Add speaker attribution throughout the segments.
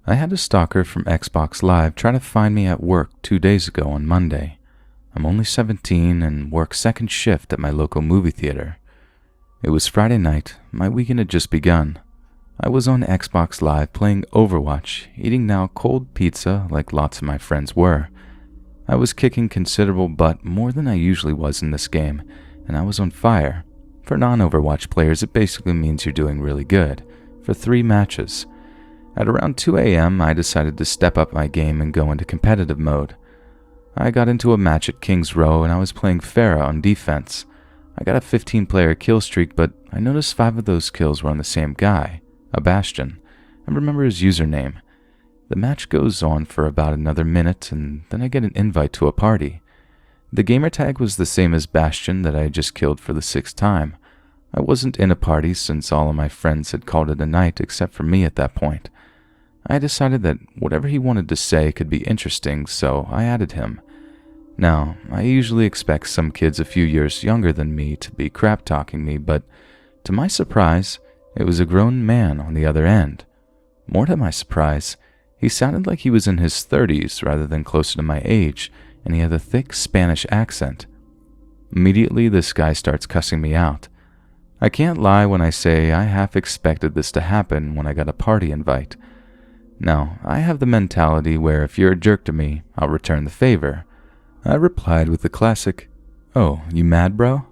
Speaker 1: I had a stalker from Xbox Live try to find me at work 2 days ago on Monday. I'm only 17 and work second shift at my local movie theater. It was Friday night, my weekend had just begun. I was on Xbox Live playing Overwatch, eating now cold pizza like lots of my friends were. I was kicking considerable butt more than I usually was in this game, and I was on fire. For non-Overwatch players, it basically means you're doing really good, for 3 matches. At around 2 a.m., I decided to step up my game and go into competitive mode. I got into a match at King's Row and I was playing Pharah on defense. I got a 15-player kill streak, but I noticed 5 of those kills were on the same guy, a Bastion. I remember his username. The match goes on for about another minute and then I get an invite to a party. The gamertag was the same as Bastion that I had just killed for the 6th time. I wasn't in a party since all of my friends had called it a night except for me at that point. I decided that whatever he wanted to say could be interesting, so I added him. Now, I usually expect some kids a few years younger than me to be crap-talking me, but to my surprise, it was a grown man on the other end. More to my surprise, he sounded like he was in his 30s rather than closer to my age, and he had a thick Spanish accent. Immediately, this guy starts cussing me out. I can't lie when I say I half expected this to happen when I got a party invite. Now, I have the mentality where if you're a jerk to me, I'll return the favor. I replied with the classic, "Oh, you mad, bro?"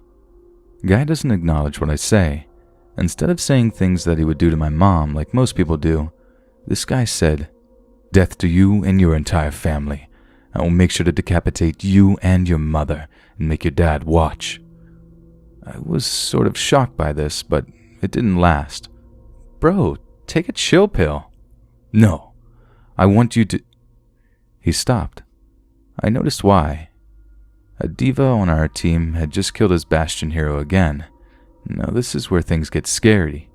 Speaker 1: Guy doesn't acknowledge what I say. Instead of saying things that he would do to my mom like most people do, this guy said, "Death to you and your entire family. I will make sure to decapitate you and your mother and make your dad watch." I was sort of shocked by this, but it didn't last. "Bro, take a chill pill." "No, I want you to..." He stopped. I noticed why. A diva on our team had just killed his Bastion hero again. Now this is where things get scary.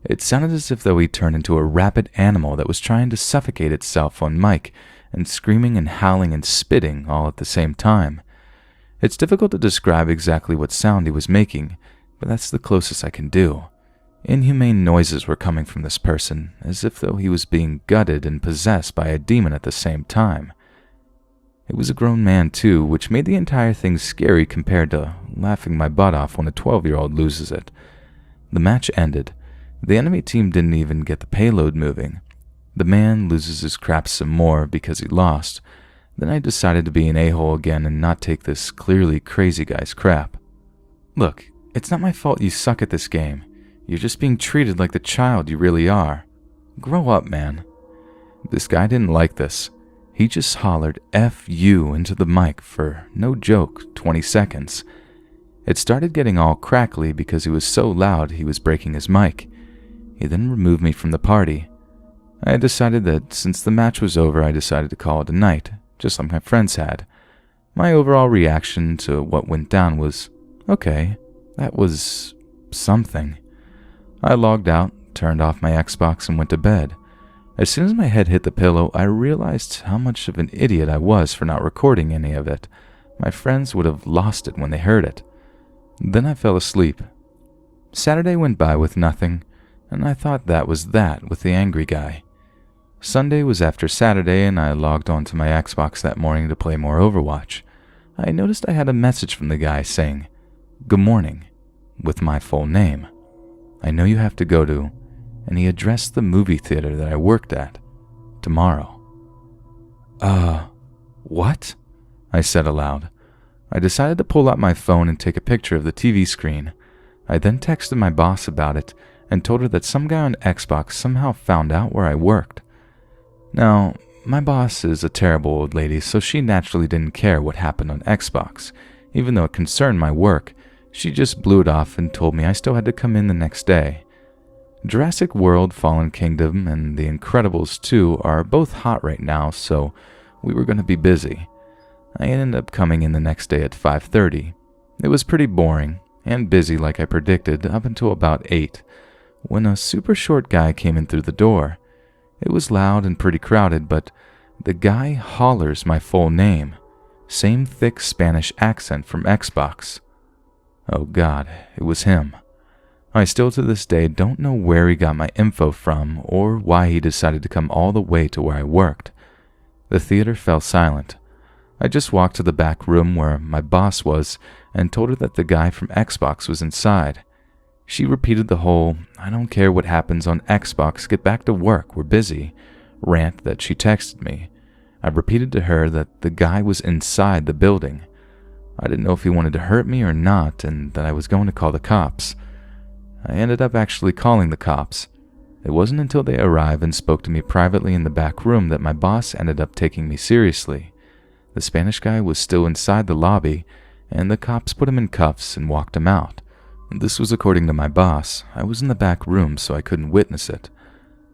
Speaker 1: It sounded as if though he turned into a rabid animal that was trying to suffocate itself on mic and screaming and howling and spitting all at the same time. It's difficult to describe exactly what sound he was making, but that's the closest I can do. Inhumane noises were coming from this person, as if though he was being gutted and possessed by a demon at the same time. It was a grown man too, which made the entire thing scary compared to laughing my butt off when a 12-year-old loses it. The match ended. The enemy team didn't even get the payload moving. The man loses his crap some more because he lost. Then I decided to be an a-hole again and not take this clearly crazy guy's crap. "Look, it's not my fault you suck at this game. You're just being treated like the child you really are. Grow up, man." This guy didn't like this. He just hollered "F you" into the mic for, no joke, 20 seconds. It started getting all crackly because he was so loud he was breaking his mic. He then removed me from the party. I had decided that since the match was over, I decided to call it a night, just like my friends had. My overall reaction to what went down was, okay, that was something. I logged out, turned off my Xbox, and went to bed. As soon as my head hit the pillow, I realized how much of an idiot I was for not recording any of it. My friends would have lost it when they heard it. Then I fell asleep. Saturday went by with nothing, and I thought that was that with the angry guy. Sunday was after Saturday, and I logged onto my Xbox that morning to play more Overwatch. I noticed I had a message from the guy saying, "Good morning," with my full name. "I know you have to go to," and he addressed the movie theater that I worked at, tomorrow. What?" I said aloud. I decided to pull out my phone and take a picture of the TV screen. I then texted my boss about it and told her that some guy on Xbox somehow found out where I worked. Now, my boss is a terrible old lady, so she naturally didn't care what happened on Xbox. Even though it concerned my work, she just blew it off and told me I still had to come in the next day. Jurassic World, Fallen Kingdom, and The Incredibles 2 are both hot right now, so we were going to be busy. I ended up coming in the next day at 5:30. It was pretty boring and busy like I predicted up until about 8, when a super short guy came in through the door. It was loud and pretty crowded, but the guy hollers my full name. Same thick Spanish accent from Xbox. Oh God, it was him. I still to this day don't know where he got my info from or why he decided to come all the way to where I worked. The theater fell silent. I just walked to the back room where my boss was and told her that the guy from Xbox was inside. She repeated the whole, "I don't care what happens on Xbox, get back to work, we're busy," rant that she texted me. I repeated to her that the guy was inside the building. I didn't know if he wanted to hurt me or not, and that I was going to call the cops. I ended up actually calling the cops. It wasn't until they arrived and spoke to me privately in the back room that my boss ended up taking me seriously. The Spanish guy was still inside the lobby, and the cops put him in cuffs and walked him out. This was according to my boss. I was in the back room, so I couldn't witness it.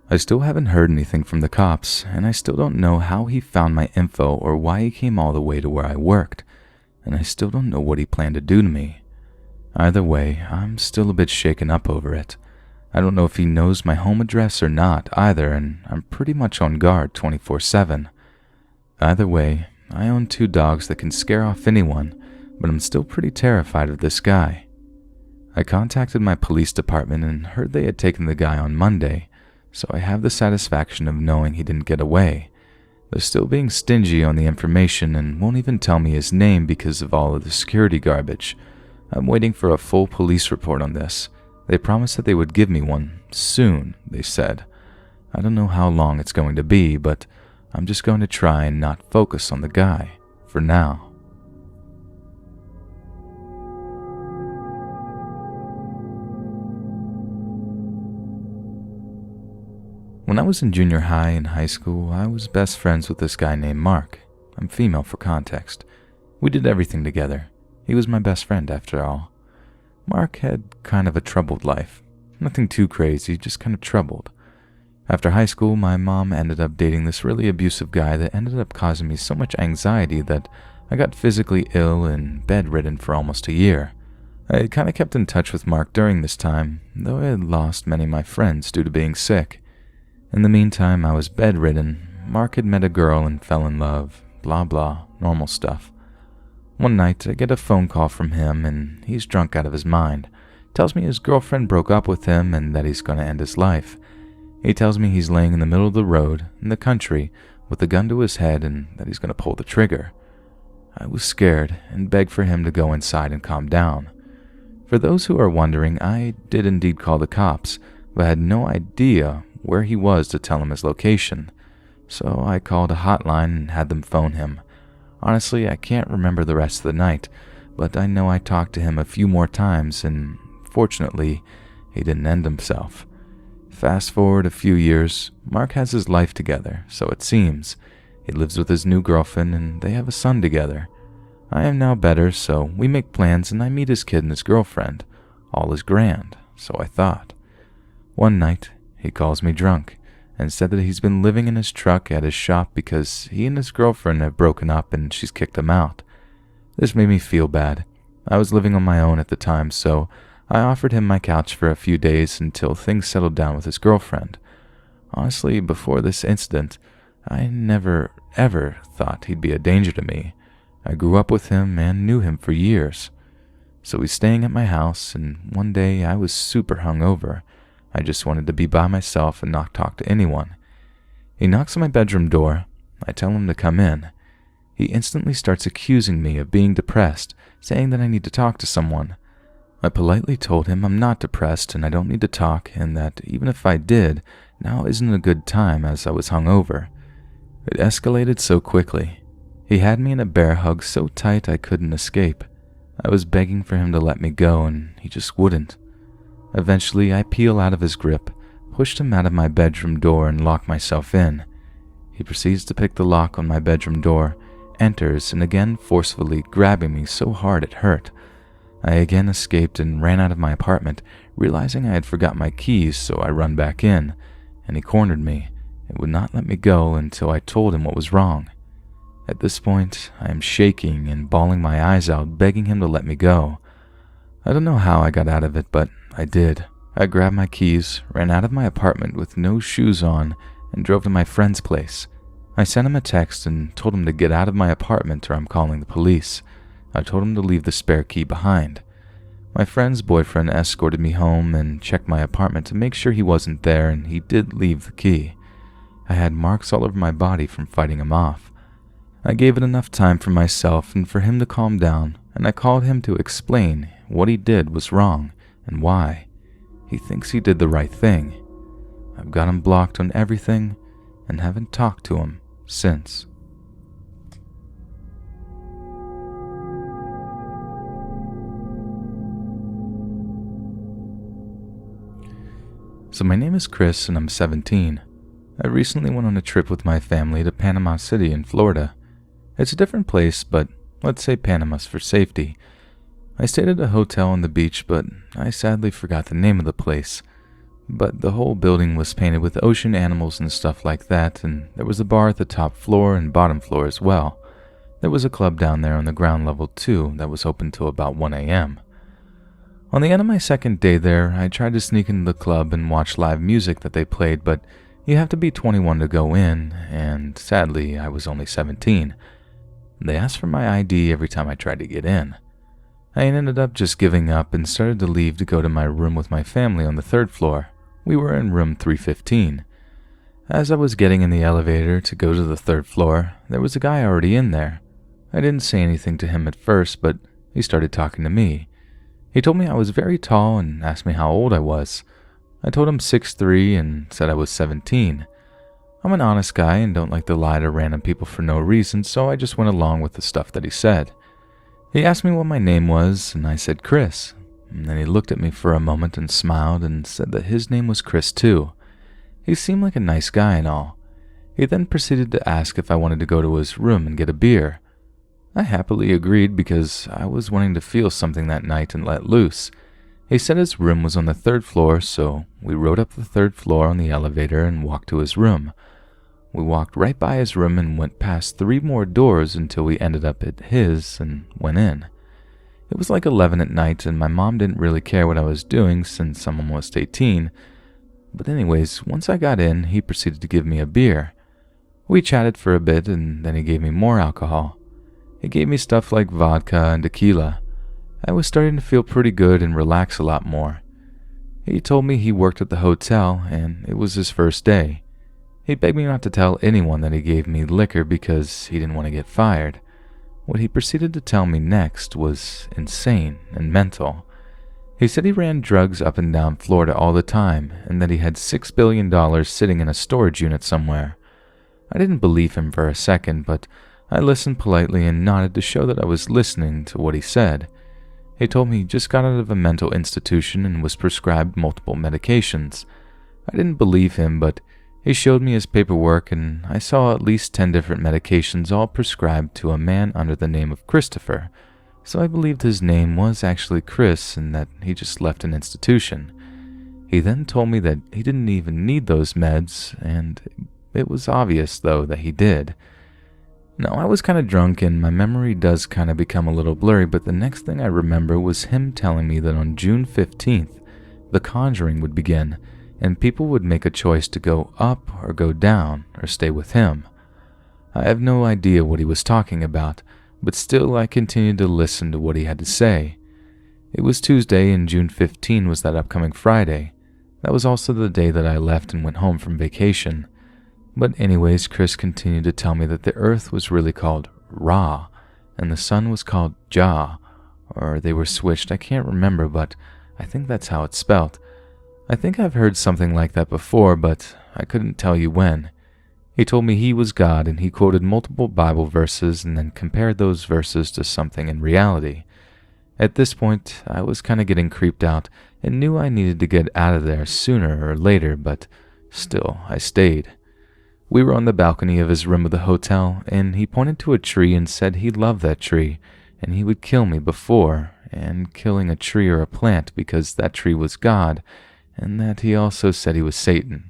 Speaker 1: I still haven't heard anything from the cops, and I still don't know how he found my info or why he came all the way to where I worked, and I still don't know what he planned to do to me. Either way, I'm still a bit shaken up over it. I don't know if he knows my home address or not either, and I'm pretty much on guard 24/7. Either way, I own 2 dogs that can scare off anyone, but I'm still pretty terrified of this guy. I contacted my police department and heard they had taken the guy on Monday, so I have the satisfaction of knowing he didn't get away. They're still being stingy on the information and won't even tell me his name because of all of the security garbage. I'm waiting for a full police report on this. They promised that they would give me one soon, they said. I don't know how long it's going to be, but I'm just going to try and not focus on the guy for now. When I was in junior high and high school, I was best friends with this guy named Mark. I'm female for context. We did everything together. He was my best friend after all. Mark had kind of a troubled life. Nothing too crazy, just kind of troubled. After high school, my mom ended up dating this really abusive guy that ended up causing me so much anxiety that I got physically ill and bedridden for almost a year. I kind of kept in touch with Mark during this time, though I had lost many of my friends due to being sick. In the meantime, I was bedridden. Mark had met a girl and fell in love. Blah blah, normal stuff. One night, I get a phone call from him, and he's drunk out of his mind. Tells me his girlfriend broke up with him and that he's going to end his life. He tells me he's laying in the middle of the road, in the country, with a gun to his head and that he's going to pull the trigger. I was scared and begged for him to go inside and calm down. For those who are wondering, I did indeed call the cops, but had no idea where he was to tell him his location. So I called a hotline and had them phone him. Honestly, I can't remember the rest of the night, but I know I talked to him a few more times, and fortunately, he didn't end himself. Fast forward a few years, Mark has his life together, so it seems. He lives with his new girlfriend, and they have a son together. I am now better, so we make plans, and I meet his kid and his girlfriend. All is grand, so I thought. One night, he calls me drunk, and said that he's been living in his truck at his shop because he and his girlfriend have broken up and she's kicked him out. This made me feel bad. I was living on my own at the time, so I offered him my couch for a few days until things settled down with his girlfriend. Honestly, before this incident, I never ever thought he'd be a danger to me. I grew up with him and knew him for years. So he's staying at my house, and one day I was super hungover. I just wanted to be by myself and not talk to anyone. He knocks on my bedroom door. I tell him to come in. He instantly starts accusing me of being depressed, saying that I need to talk to someone. I politely told him I'm not depressed and I don't need to talk, and that even if I did, now isn't a good time as I was hungover. It escalated so quickly. He had me in a bear hug so tight I couldn't escape. I was begging for him to let me go, and he just wouldn't. Eventually, I peel out of his grip, pushed him out of my bedroom door, and locked myself in. He proceeds to pick the lock on my bedroom door, enters, and again forcefully grabbing me so hard it hurt. I again escaped and ran out of my apartment, realizing I had forgot my keys, so I run back in, and he cornered me and would not let me go until I told him what was wrong. At this point, I am shaking and bawling my eyes out, begging him to let me go. I don't know how I got out of it, but I did. I grabbed my keys, ran out of my apartment with no shoes on, and drove to my friend's place. I sent him a text and told him to get out of my apartment or I'm calling the police. I told him to leave the spare key behind. My friend's boyfriend escorted me home and checked my apartment to make sure he wasn't there, and he did leave the key. I had marks all over my body from fighting him off. I gave it enough time for myself and for him to calm down, and I called him to explain what he did was wrong and why. He thinks he did the right thing. I've got him blocked on everything and haven't talked to him since. So my name is Chris and I'm 17. I recently went on a trip with my family to Panama City in Florida. It's a different place, but let's say Panama's for safety. I stayed at a hotel on the beach, but I sadly forgot the name of the place. But the whole building was painted with ocean animals and stuff like that, and there was a bar at the top floor and bottom floor as well. There was a club down there on the ground level too that was open till about 1 a.m. On the end of my second day there, I tried to sneak into the club and watch live music that they played, but you have to be 21 to go in, and sadly, I was only 17. They asked for my ID every time I tried to get in. I ended up just giving up and started to leave to go to my room with my family on the third floor. We were in room 315. As I was getting in the elevator to go to the third floor, there was a guy already in there. I didn't say anything to him at first, but he started talking to me. He told me I was very tall and asked me how old I was. I told him 6'3" and said I was 17. I'm an honest guy and don't like to lie to random people for no reason, so I just went along with the stuff that he said. He asked me what my name was, and I said Chris. And then he looked at me for a moment and smiled and said that his name was Chris too. He seemed like a nice guy and all. He then proceeded to ask if I wanted to go to his room and get a beer. I happily agreed because I was wanting to feel something that night and let loose. He said his room was on the third floor, so we rode up the third floor on the elevator and walked to his room. We walked right by his room and went past 3 more doors until we ended up at his and went in. It was like 11 at night, and my mom didn't really care what I was doing since I'm almost 18. But anyways, once I got in, he proceeded to give me a beer. We chatted for a bit, and then he gave me more alcohol. He gave me stuff like vodka and tequila. I was starting to feel pretty good and relax a lot more. He told me he worked at the hotel, and it was his first day. He begged me not to tell anyone that he gave me liquor because he didn't want to get fired. What he proceeded to tell me next was insane and mental. He said he ran drugs up and down Florida all the time, and that he had $6 billion sitting in a storage unit somewhere. I didn't believe him for a second, but I listened politely and nodded to show that I was listening to what he said. He told me he just got out of a mental institution and was prescribed multiple medications. I didn't believe him, but he showed me his paperwork and I saw at least 10 different medications all prescribed to a man under the name of Christopher, so I believed his name was actually Chris and that he just left an institution. He then told me that he didn't even need those meds, and it was obvious, though, that he did. Now, I was kind of drunk and my memory does kind of become a little blurry, but the next thing I remember was him telling me that on June 15th, The Conjuring would begin, and people would make a choice to go up or go down or stay with him. I have no idea what he was talking about, but still I continued to listen to what he had to say. It was Tuesday and June 15 was that upcoming Friday. That was also the day that I left and went home from vacation. But anyways, Chris continued to tell me that the earth was really called Ra, and the sun was called Ja, or they were switched, I can't remember, but I think that's how it's spelt. I think I've heard something like that before, but I couldn't tell you when. He told me he was God, and he quoted multiple Bible verses and then compared those verses to something in reality. At this point, I was kind of getting creeped out and knew I needed to get out of there sooner or later, but still, I stayed. We were on the balcony of his room of the hotel, and he pointed to a tree and said he loved that tree, and he would kill me before, and killing a tree or a plant because that tree was God, and that he also said he was Satan,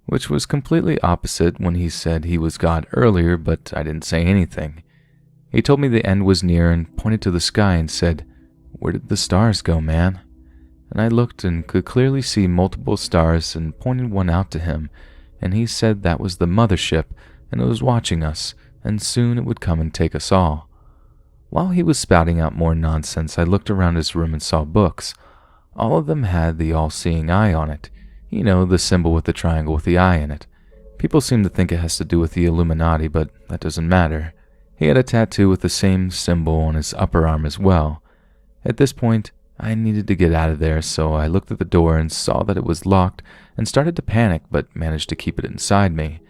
Speaker 1: which was completely opposite when he said he was God earlier, but I didn't say anything. He told me the end was near and pointed to the sky and said, "Where did the stars go, man?" And I looked and could clearly see multiple stars and pointed one out to him, and he said that was the mothership, and it was watching us, and soon it would come and take us all. While he was spouting out more nonsense, I looked around his room and saw books. All of them had the all-seeing eye on it. You know, the symbol with the triangle with the eye in it. People seem to think it has to do with the Illuminati, but that doesn't matter. He had a tattoo with the same symbol on his upper arm as well. At this point, I needed to get out of there, so I looked at the door and saw that it was locked and started to panic, but managed to keep it inside me.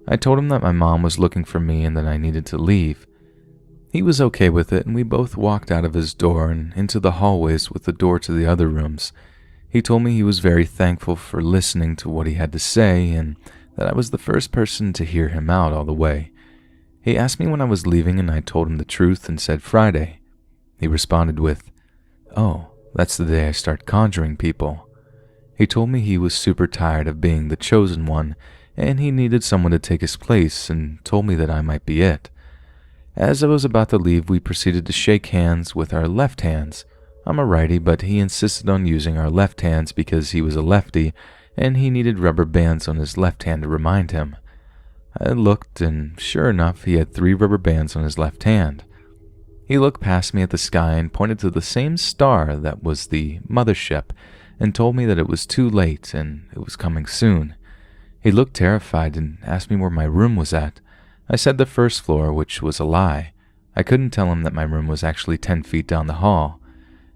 Speaker 1: I told him that my mom was looking for me and that I needed to leave. He was okay with it, and we both walked out of his door and into the hallways with the door to the other rooms. He told me he was very thankful for listening to what he had to say and that I was the first person to hear him out all the way. He asked me when I was leaving, and I told him the truth and said Friday. He responded with, "Oh, that's the day I start conjuring people." He told me he was super tired of being the chosen one, and he needed someone to take his place, and told me that I might be it. As I was about to leave, we proceeded to shake hands with our left hands. I'm a righty, but he insisted on using our left hands because he was a lefty, and he needed rubber bands on his left hand to remind him. I looked, and sure enough, he had 3 rubber bands on his left hand. He looked past me at the sky and pointed to the same star that was the mothership, and told me that it was too late and it was coming soon. He looked terrified and asked me where my room was at. I said the first floor, which was a lie. I couldn't tell him that my room was actually 10 feet down the hall.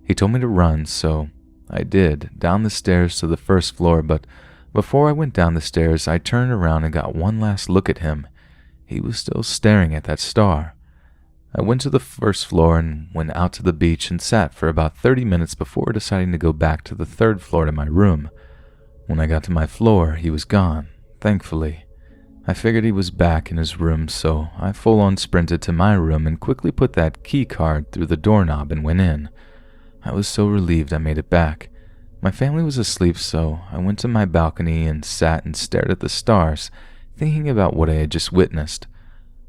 Speaker 1: He told me to run, so I did, down the stairs to the first floor, but before I went down the stairs, I turned around and got one last look at him. He was still staring at that star. I went to the first floor and went out to the beach and sat for about 30 minutes before deciding to go back to the 3rd floor to my room. When I got to my floor, he was gone, thankfully. I figured he was back in his room, so I full-on sprinted to my room and quickly put that key card through the doorknob and went in. I was so relieved I made it back. My family was asleep, so I went to my balcony and sat and stared at the stars, thinking about what I had just witnessed.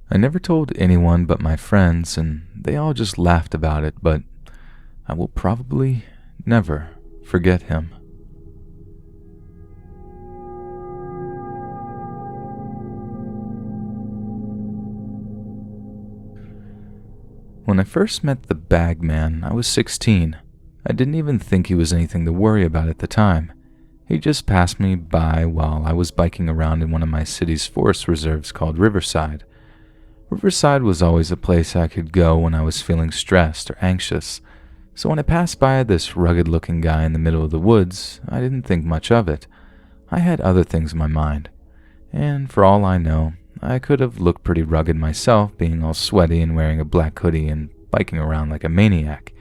Speaker 1: I never told anyone but my friends, and they all just laughed about it, but I will probably never forget him. When I first met the bag man, I was 16. I didn't even think he was anything to worry about at the time. He just passed me by while I was biking around in one of my city's forest reserves called Riverside. Riverside was always a place I could go when I was feeling stressed or anxious, so when I passed by this rugged-looking guy in the middle of the woods, I didn't think much of it. I had other things in my mind, and for all I know, I could have looked pretty rugged myself, being all sweaty and wearing a black hoodie and biking around like a maniac.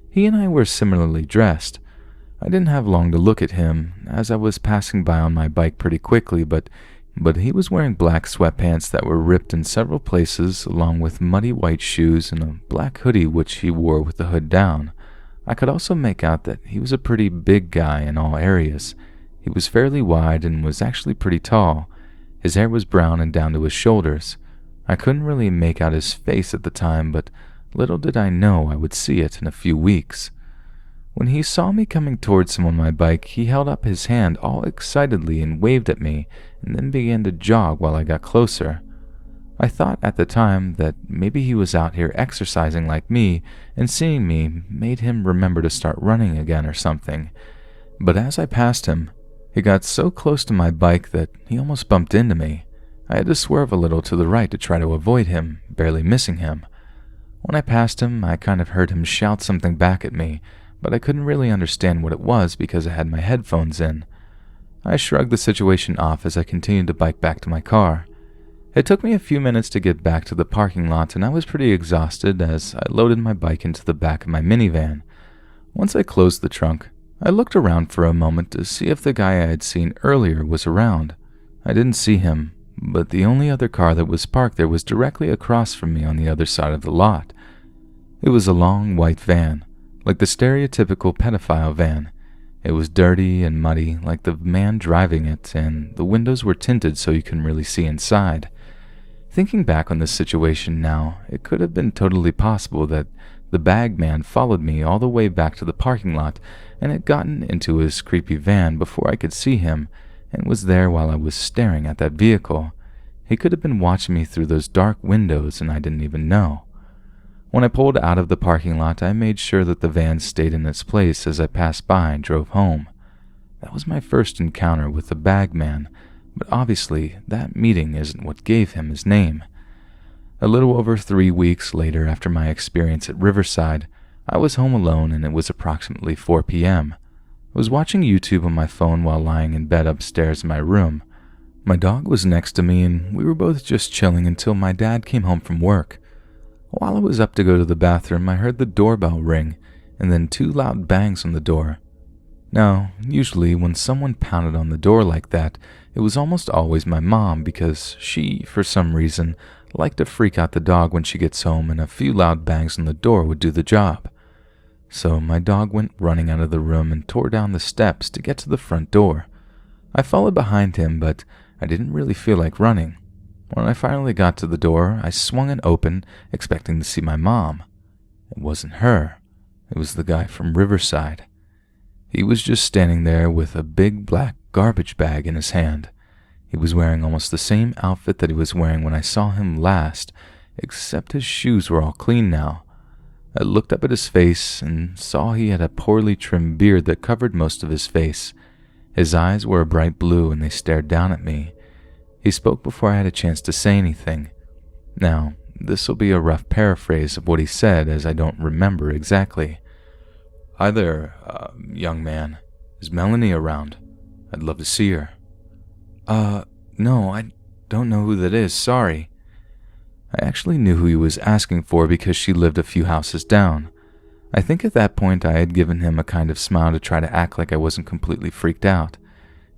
Speaker 1: He and I were similarly dressed. I didn't have long to look at him, as I was passing by on my bike pretty quickly, but he was wearing black sweatpants that were ripped in several places, along with muddy white shoes and a black hoodie which he wore with the hood down. I could also make out that he was a pretty big guy in all areas. He was fairly wide and was actually pretty tall. His hair was brown and down to his shoulders. I couldn't really make out his face at the time, but little did I know I would see it in a few weeks. When he saw me coming towards him on my bike, he held up his hand all excitedly and waved at me, and then began to jog while I got closer. I thought at the time that maybe he was out here exercising like me, and seeing me made him remember to start running again or something. But as I passed him, he got so close to my bike that he almost bumped into me. I had to swerve a little to the right to try to avoid him, barely missing him. When I passed him, I kind of heard him shout something back at me, but I couldn't really understand what it was because I had my headphones in. I shrugged the situation off as I continued to bike back to my car. It took me a few minutes to get back to the parking lot, and I was pretty exhausted as I loaded my bike into the back of my minivan. Once I closed the trunk, I looked around for a moment to see if the guy I had seen earlier was around. I didn't see him, but the only other car that was parked there was directly across from me on the other side of the lot. It was a long white van, like the stereotypical pedophile van. It was dirty and muddy, like the man driving it, and the windows were tinted so you couldn't really see inside. Thinking back on this situation now, it could have been totally possible that the bag man followed me all the way back to the parking lot and had gotten into his creepy van before I could see him, and was there while I was staring at that vehicle. He could have been watching me through those dark windows and I didn't even know. When I pulled out of the parking lot, I made sure that the van stayed in its place as I passed by and drove home. That was my first encounter with the bag man, but obviously that meeting isn't what gave him his name. A little over 3 weeks later, after my experience at Riverside, I was home alone and it was approximately 4 p.m. I was watching YouTube on my phone while lying in bed upstairs in my room. My dog was next to me and we were both just chilling until my dad came home from work. While I was up to go to the bathroom, I heard the doorbell ring and then 2 loud bangs on the door. Now, usually when someone pounded on the door like that, it was almost always my mom because she, for some reason, liked to freak out the dog when she gets home, and a few loud bangs on the door would do the job. So my dog went running out of the room and tore down the steps to get to the front door. I followed behind him, but I didn't really feel like running. When I finally got to the door, I swung it open, expecting to see my mom. It wasn't her. It was the guy from Riverside. He was just standing there with a big black garbage bag in his hand. He was wearing almost the same outfit that he was wearing when I saw him last, except his shoes were all clean now. I looked up at his face and saw he had a poorly trimmed beard that covered most of his face. His eyes were a bright blue and they stared down at me. He spoke before I had a chance to say anything. Now, this will be a rough paraphrase of what he said as I don't remember exactly. "Hi there, young man. Is Melanie around? I'd love to see her." No, I don't know who that is, sorry." I actually knew who he was asking for because she lived a few houses down. I think at that point I had given him a kind of smile to try to act like I wasn't completely freaked out.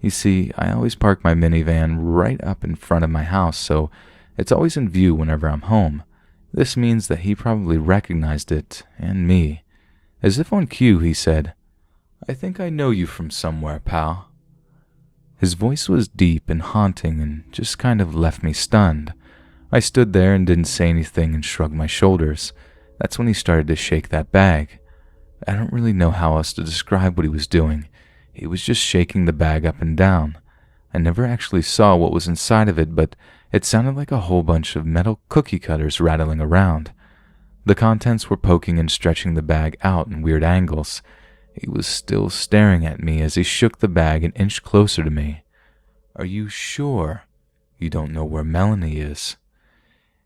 Speaker 1: You see, I always park my minivan right up in front of my house, so it's always in view whenever I'm home. This means that he probably recognized it, and me. As if on cue, he said, "I think I know you from somewhere, pal." His voice was deep and haunting and just kind of left me stunned. I stood there and didn't say anything and shrugged my shoulders. That's when he started to shake that bag. I don't really know how else to describe what he was doing. He was just shaking the bag up and down. I never actually saw what was inside of it, but it sounded like a whole bunch of metal cookie cutters rattling around. The contents were poking and stretching the bag out in weird angles. He was still staring at me as he shook the bag an inch closer to me. "Are you sure you don't know where Melanie is?"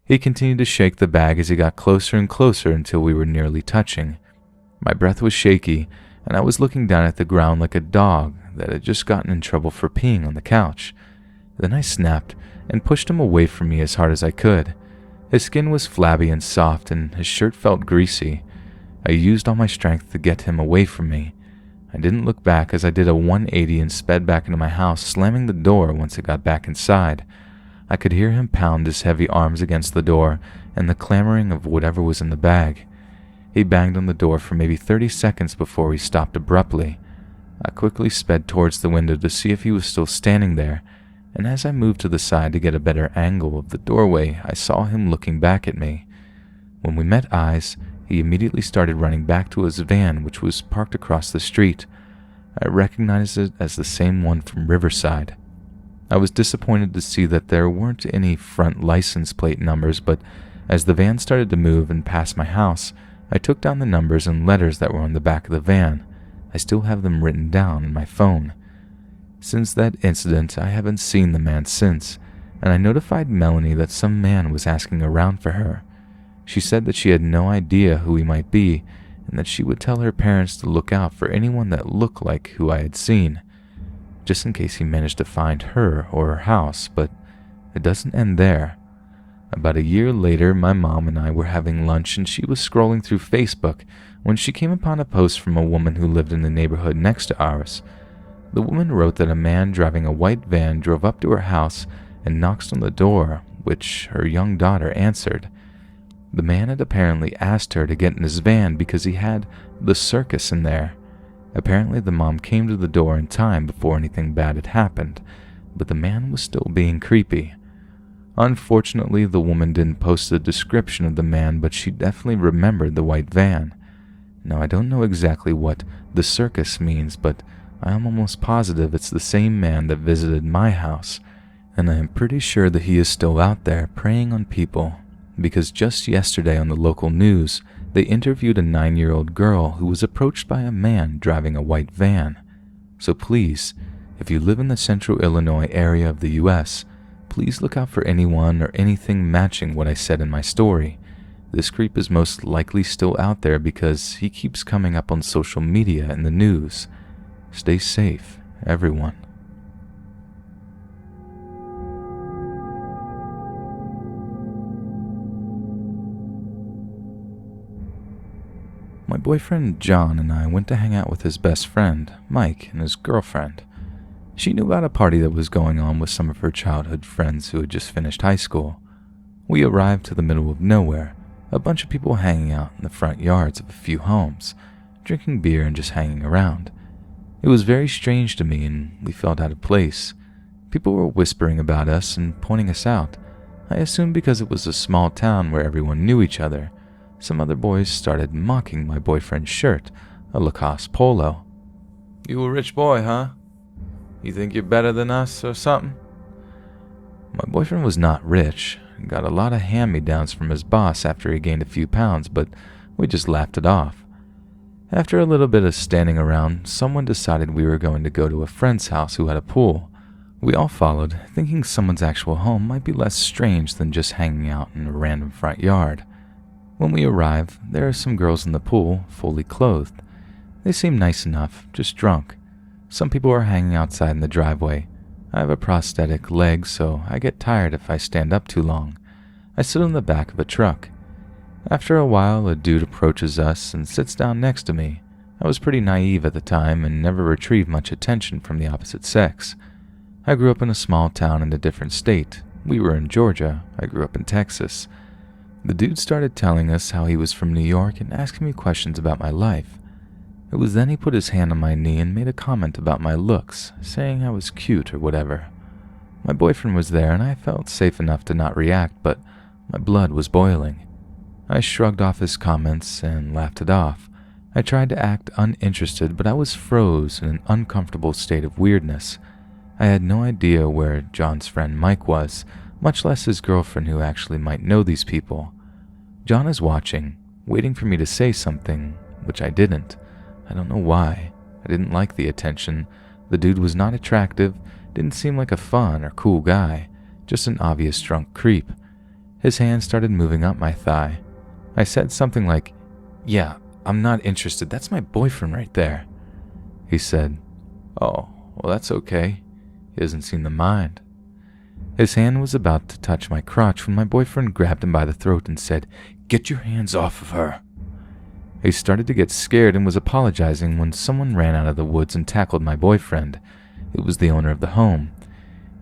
Speaker 1: He continued to shake the bag as he got closer and closer until we were nearly touching. My breath was shaky, and I was looking down at the ground like a dog that had just gotten in trouble for peeing on the couch. Then I snapped and pushed him away from me as hard as I could. His skin was flabby and soft, and his shirt felt greasy. I used all my strength to get him away from me. I didn't look back as I did a 180 and sped back into my house, slamming the door once it got back inside. I could hear him pound his heavy arms against the door and the clamoring of whatever was in the bag. He banged on the door for maybe 30 seconds before he stopped abruptly. I quickly sped towards the window to see if he was still standing there, and as I moved to the side to get a better angle of the doorway, I saw him looking back at me. When we met eyes, he immediately started running back to his van, which was parked across the street. I recognized it as the same one from Riverside. I was disappointed to see that there weren't any front license plate numbers, but as the van started to move and pass my house, I took down the numbers and letters that were on the back of the van. I still have them written down in my phone. Since that incident, I haven't seen the man since, and I notified Melanie that some man was asking around for her. She said that she had no idea who he might be, and that she would tell her parents to look out for anyone that looked like who I had seen, just in case he managed to find her or her house, but it doesn't end there. About a year later, my mom and I were having lunch and she was scrolling through Facebook when she came upon a post from a woman who lived in the neighborhood next to ours. The woman wrote that a man driving a white van drove up to her house and knocked on the door, which her young daughter answered. The man had apparently asked her to get in his van because he had the circus in there. Apparently the mom came to the door in time before anything bad had happened, but the man was still being creepy. Unfortunately, the woman didn't post a description of the man, but she definitely remembered the white van. Now, I don't know exactly what the circus means, but I am almost positive it's the same man that visited my house, and I am pretty sure that he is still out there preying on people. because just yesterday on the local news, they interviewed a 9-year-old girl who was approached by a man driving a white van. So please, if you live in the central Illinois area of the US, please look out for anyone or anything matching what I said in my story. This creep is most likely still out there because he keeps coming up on social media and the news. Stay safe, everyone. My boyfriend John and I went to hang out with his best friend, Mike, and his girlfriend. She knew about a party that was going on with some of her childhood friends who had just finished high school. We arrived to the middle of nowhere, a bunch of people hanging out in the front yards of a few homes, drinking beer and just hanging around. It was very strange to me and we felt out of place. People were whispering about us and pointing us out. I assumed because it was a small town where everyone knew each other. Some other boys started mocking my boyfriend's shirt, a Lacoste polo. "You a rich boy, huh? You think you're better than us or something?" My boyfriend was not rich, got a lot of hand-me-downs from his boss after he gained a few pounds, but we just laughed it off. After a little bit of standing around, someone decided we were going to go to a friend's house who had a pool. We all followed, thinking someone's actual home might be less strange than just hanging out in a random front yard. When we arrive, there are some girls in the pool, fully clothed. They seem nice enough, just drunk. Some people are hanging outside in the driveway. I have a prosthetic leg, so I get tired if I stand up too long. I sit on the back of a truck. After a while, a dude approaches us and sits down next to me. I was pretty naive at the time and never retrieved much attention from the opposite sex. I grew up in a small town in a different state. We were in Georgia. I grew up in Texas. The dude started telling us how he was from New York and asking me questions about my life. It was then he put his hand on my knee and made a comment about my looks, saying I was cute or whatever. My boyfriend was there and I felt safe enough to not react, but my blood was boiling. I shrugged off his comments and laughed it off. I tried to act uninterested, but I was froze in an uncomfortable state of weirdness. I had no idea where John's friend Mike was, much less his girlfriend who actually might know these people. John is watching, waiting for me to say something, which I didn't. I don't know why. I didn't like the attention. The dude was not attractive, didn't seem like a fun or cool guy, just an obvious drunk creep. His hand started moving up my thigh. I said something like, "Yeah, I'm not interested. That's my boyfriend right there." He said, "Oh, well that's okay. He doesn't seem to mind." His hand was about to touch my crotch when my boyfriend grabbed him by the throat and said, "Get your hands off of her." He started to get scared and was apologizing when someone ran out of the woods and tackled my boyfriend. It was the owner of the home.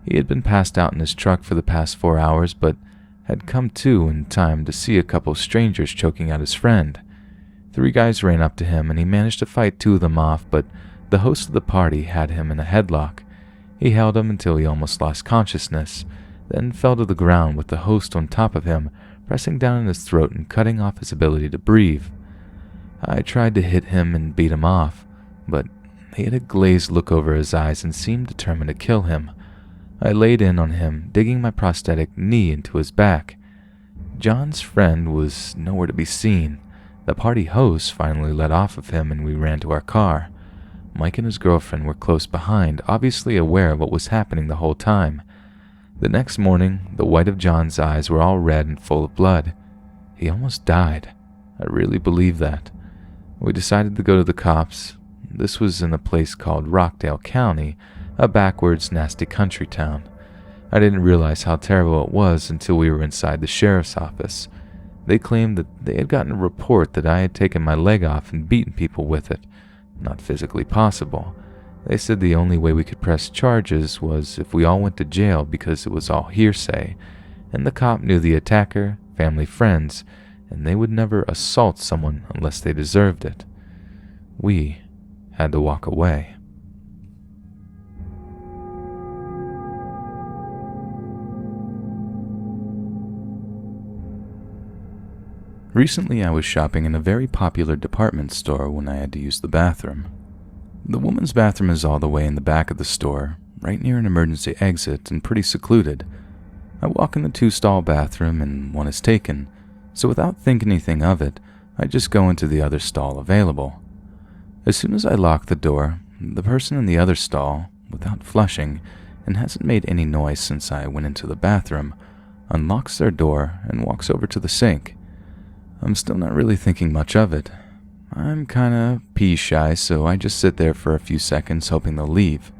Speaker 1: He had been passed out in his truck for the past 4 hours, but had come to in time to see a couple strangers choking out his friend. 3 guys ran up to him and he managed to fight 2 of them off, but the host of the party had him in a headlock. He held him until he almost lost consciousness, then fell to the ground with the host on top of him, pressing down in his throat and cutting off his ability to breathe. I tried to hit him and beat him off, but he had a glazed look over his eyes and seemed determined to kill him. I laid in on him, digging my prosthetic knee into his back. John's friend was nowhere to be seen. The party host finally let off of him and we ran to our car. Mike and his girlfriend were close behind, obviously aware of what was happening the whole time. The next morning, the white of John's eyes were all red and full of blood. He almost died. I really believe that. We decided to go to the cops. This was in a place called Rockdale County, a backwards, nasty country town. I didn't realize how terrible it was until we were inside the sheriff's office. They claimed that they had gotten a report that I had taken my leg off and beaten people with it. Not physically possible. They said the only way we could press charges was if we all went to jail because it was all hearsay, and the cop knew the attacker, family, friends, and they would never assault someone unless they deserved it. We had to walk away. Recently, I was shopping in a very popular department store when I had to use the bathroom. The woman's bathroom is all the way in the back of the store, right near an emergency exit and pretty secluded. I walk in the 2-stall bathroom and one is taken, so without thinking anything of it, I just go into the other stall available. As soon as I lock the door, the person in the other stall, without flushing, and hasn't made any noise since I went into the bathroom, unlocks their door and walks over to the sink. I'm still not really thinking much of it. I'm kinda pee-shy, so I just sit there for a few seconds hoping they'll leave.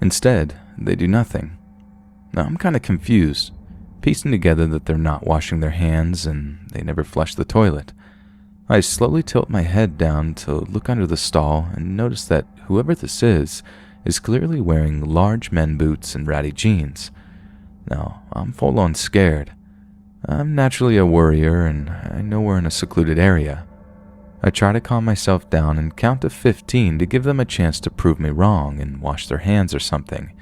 Speaker 1: Instead, they do nothing. Now I'm kinda confused, piecing together that they're not washing their hands and they never flush the toilet. I slowly tilt my head down to look under the stall and notice that whoever this is clearly wearing large men boots and ratty jeans. Now, I'm full-on scared. I'm naturally a worrier and I know we're in a secluded area. I try to calm myself down and count to 15 to give them a chance to prove me wrong and wash their hands or something.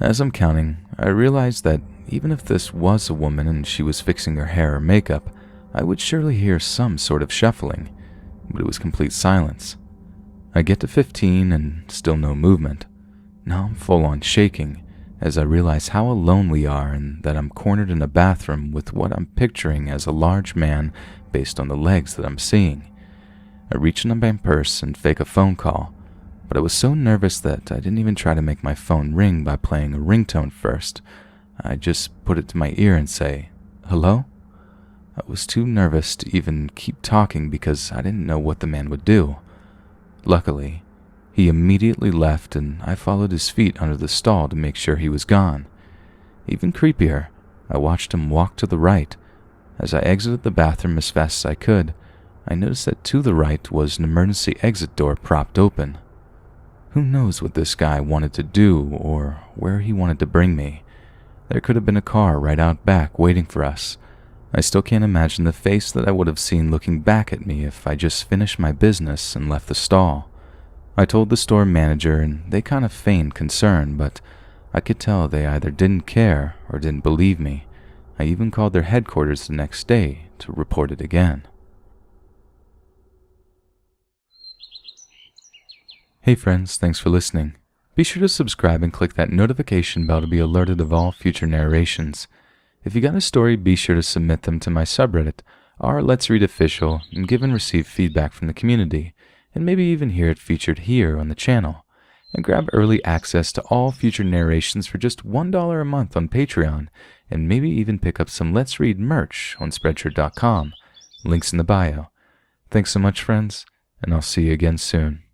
Speaker 1: As I'm counting, I realize that even if this was a woman and she was fixing her hair or makeup, I would surely hear some sort of shuffling, but it was complete silence. I get to 15 and still no movement. Now I'm full on shaking as I realize how alone we are and that I'm cornered in a bathroom with what I'm picturing as a large man based on the legs that I'm seeing. I reach into my purse and fake a phone call, but I was so nervous that I didn't even try to make my phone ring by playing a ringtone first. I just put it to my ear and say, "Hello?" I was too nervous to even keep talking because I didn't know what the man would do. Luckily, he immediately left and I followed his feet under the stall to make sure he was gone. Even creepier, I watched him walk to the right. As I exited the bathroom as fast as I could, I noticed that to the right was an emergency exit door propped open. Who knows what this guy wanted to do or where he wanted to bring me. There could have been a car right out back waiting for us. I still can't imagine the face that I would have seen looking back at me if I just finished my business and left the stall. I told the store manager and they kind of feigned concern, but I could tell they either didn't care or didn't believe me. I even called their headquarters the next day to report it again. Hey friends, thanks for listening. Be sure to subscribe and click that notification bell to be alerted of all future narrations. If you got a story, be sure to submit them to my subreddit, r Let's Read Official, and give and receive feedback from the community, and maybe even hear it featured here on the channel. And grab early access to all future narrations for just $1 a month on Patreon, and maybe even pick up some Let's Read merch on Spreadshirt.com. Links in the bio. Thanks so much, friends, and I'll see you again soon.